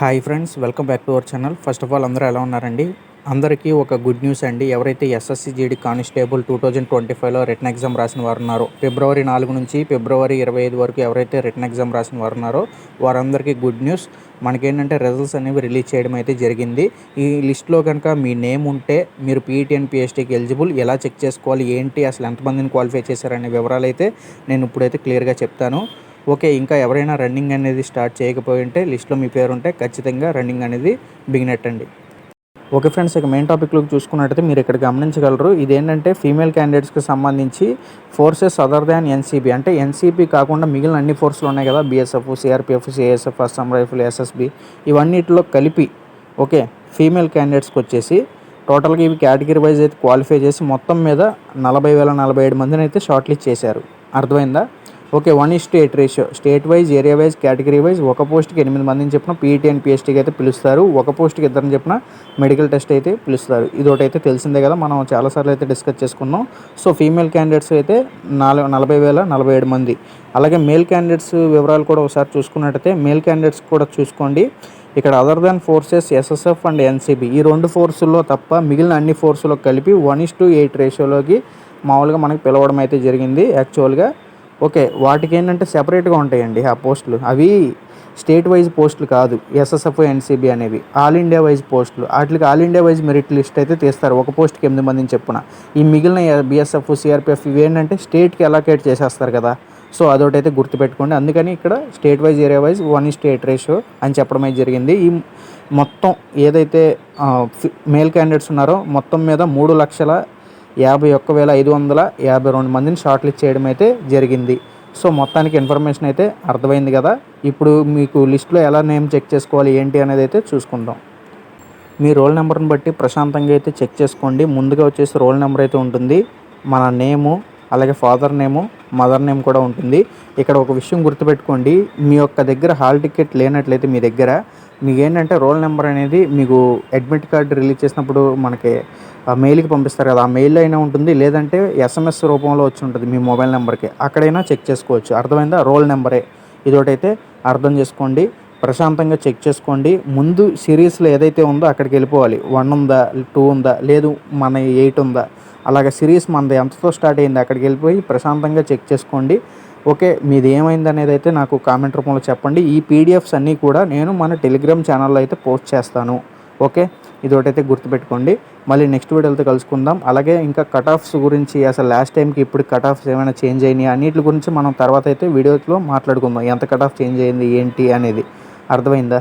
Hi friends, welcome back to our channel. First of all అందరూ ఎలా ఉన్నారండి? అందరికీ ఒక గుడ్ న్యూస్ అండి. ఎవరైతే SSC GD constable 2025లో return exam రాసిన వారు ఉన్నారో, ఫిబ్రవరి 4 నుంచి ఫిబ్రవరి 25 వరకు ఎవరైతే రిటన్ ఎగ్జామ్ రాసిన వారు ఉన్నారో వారందరికీ గుడ్ న్యూస్. మనకేంటంటే రిజల్ట్స్ అనేవి రిలీజ్ చేయడం అయితే జరిగింది. ఈ లిస్ట్లో కనుక మీ నేమ్ ఉంటే మీరు పీఈటీ అండ్ పిఎస్టీకి ఎలిజిబుల్. ఎలా చెక్ చేసుకోవాలి, ఏంటి, అసలు ఎంతమందిని క్వాలిఫై చేశారనే వివరాలు అయితే నేను ఇప్పుడైతే క్లియర్గా చెప్తాను. ఓకే, ఇంకా ఎవరైనా రన్నింగ్ అనేది స్టార్ట్ చేయకపోయి ఉంటే లిస్ట్లో మీ పేరు ఉంటే ఖచ్చితంగా రన్నింగ్ అనేది బిగినెట్టండి. ఓకే ఫ్రెండ్స్, ఇక మెయిన్ టాపిక్లోకి చూసుకున్నట్టయితే మీరు ఇక్కడ గమనించగలరు. ఇదేంటంటే ఫీమేల్ క్యాండిడేట్స్కి సంబంధించి ఫోర్సెస్ అదర్ దాన్ ఎన్సీబీ, అంటే ఎన్సీబీ కాకుండా మిగిలిన అన్ని ఫోర్సులు ఉన్నాయి కదా, BSF, CRPF, CISF, Assam rifle, SSB, ఇవన్నిటిలో కలిపి ఓకే ఫీమేల్ క్యాండిడేట్స్కి వచ్చేసి టోటల్గా ఇవి కేటగిరీ వైజ్ అయితే క్వాలిఫై చేసి మొత్తం మీద 40,047 మందిని అయితే షార్ట్ లిస్ట్ చేశారు. అర్థమైందా? Okay, 1:8 ratio. State wise, area wise, category wise ఒక పోస్ట్కి 8 మందిని చెప్పిన పీఈటీ అండ్ పిఎస్టీకి అయితే పిలుస్తారు. ఒక పోస్ట్కి 2 చెప్పిన మెడికల్ టెస్ట్ అయితే పిలుస్తారు. ఇదొకటైతే తెలిసిందే కదా, మనం చాలాసార్లు అయితే డిస్కస్ చేసుకున్నాం. సో ఫీమేల్ క్యాండిడేట్స్ అయితే 40,047 మంది. అలాగే మేల్ క్యాండిడేట్స్ వివరాలు కూడా ఒకసారి చూసుకున్నట్టయితే మేల్ క్యాండిడేట్స్ కూడా చూసుకోండి. ఇక్కడ other than forces SSF and NCB ఈ 2 ఫోర్సుల్లో తప్ప మిగిలిన అన్ని ఫోర్సులో కలిపి 1:8 రేషియోలోకి మామూలుగా మనకి పిలవడం అయితే జరిగింది యాక్చువల్గా. ఓకే, వాటికి ఏంటంటే సెపరేట్గా ఉంటాయండి ఆ పోస్టులు. అవి స్టేట్ వైజ్ పోస్టులు కాదు. ఎస్ఎస్ఎఫ్, ఎన్సీబీ అనేవి ఆల్ ఇండియా వైజ్ పోస్టులు. వాటికి all India wise merit list అయితే తీస్తారు. ఒక పోస్ట్కి 8 మందిని చెప్పున. ఈ మిగిలిన బీఎస్ఎఫ్, సిఆర్పిఎఫ్ ఇవి ఏంటంటే స్టేట్కి అలొకేట్ చేసేస్తారు కదా. సో అదొకటైతే గుర్తుపెట్టుకోండి. అందుకని ఇక్కడ state wise, area wise 1:8 ratio అని చెప్పడం అయితే జరిగింది. ఈ మొత్తం ఏదైతే మేల్ క్యాండిడేట్స్ ఉన్నారో మొత్తం మీద 3,51,552 మందిని షార్ట్ లిస్ట్ చేయడం అయితే జరిగింది. సో మొత్తానికి ఇన్ఫర్మేషన్ అయితే అర్థమైంది కదా. ఇప్పుడు మీకు లిస్ట్లో ఎలా నేమ్ చెక్ చేసుకోవాలి ఏంటి అనేది అయితే చూసుకుందాం. మీ రోల్ నెంబర్ని బట్టి ప్రశాంతంగా అయితే చెక్ చేసుకోండి. ముందుగా వచ్చేసి రోల్ నెంబర్ అయితే ఉంటుంది, మన నేము, అలాగే ఫాదర్ నేము, మదర్ నేమ్ కూడా ఉంటుంది. ఇక్కడ ఒక విషయం గుర్తుపెట్టుకోండి, మీ యొక్క దగ్గర హాల్ టికెట్ లేనట్లయితే మీ దగ్గర మీకు ఏంటంటే రోల్ నెంబర్ అనేది మీకు అడ్మిట్ కార్డు రిలీజ్ చేసినప్పుడు మనకి మెయిల్కి పంపిస్తారు కదా, ఆ మెయిల్ అయినా ఉంటుంది, లేదంటే ఎస్ఎంఎస్ రూపంలో వచ్చి ఉంటుంది మీ మొబైల్ నెంబర్కి, అక్కడైనా చెక్ చేసుకోవచ్చు. అర్థమైందా? రోల్ నెంబరే ఇదొకటైతే అర్థం చేసుకోండి. ప్రశాంతంగా చెక్ చేసుకోండి. ముందు సిరీస్లో ఏదైతే ఉందో అక్కడికి వెళ్ళిపోవాలి. 1 ఉందా, 2 ఉందా, లేదు మన 8 ఉందా, అలాగే సిరీస్ మనది ఎంతతో స్టార్ట్ అయింది అక్కడికి వెళ్ళిపోయి ప్రశాంతంగా చెక్ చేసుకోండి. ఓకే, మీది ఏమైంది అనేది అయితే నాకు కామెంట్ రూపంలో చెప్పండి. ఈ పీడిఎఫ్స్ అన్నీ కూడా నేను మన టెలిగ్రామ్ ఛానల్లో అయితే పోస్ట్ చేస్తాను. ఓకే, ఇదొకటైతే గుర్తుపెట్టుకోండి. మళ్ళీ నెక్స్ట్ వీడియోతో కలుసుకుందాం. అలాగే ఇంకా కట్ ఆఫ్స్ గురించి, అసలు లాస్ట్ టైంకి ఇప్పుడు కట్ ఆఫ్స్ ఏమైనా చేంజ్ అయినాయి అన్నిటి గురించి మనం తర్వాత అయితే వీడియోలో మాట్లాడుకుందాం. ఎంత కట్ ఆఫ్ చేంజ్ అయింది ఏంటి అనేది. అర్థమైందా?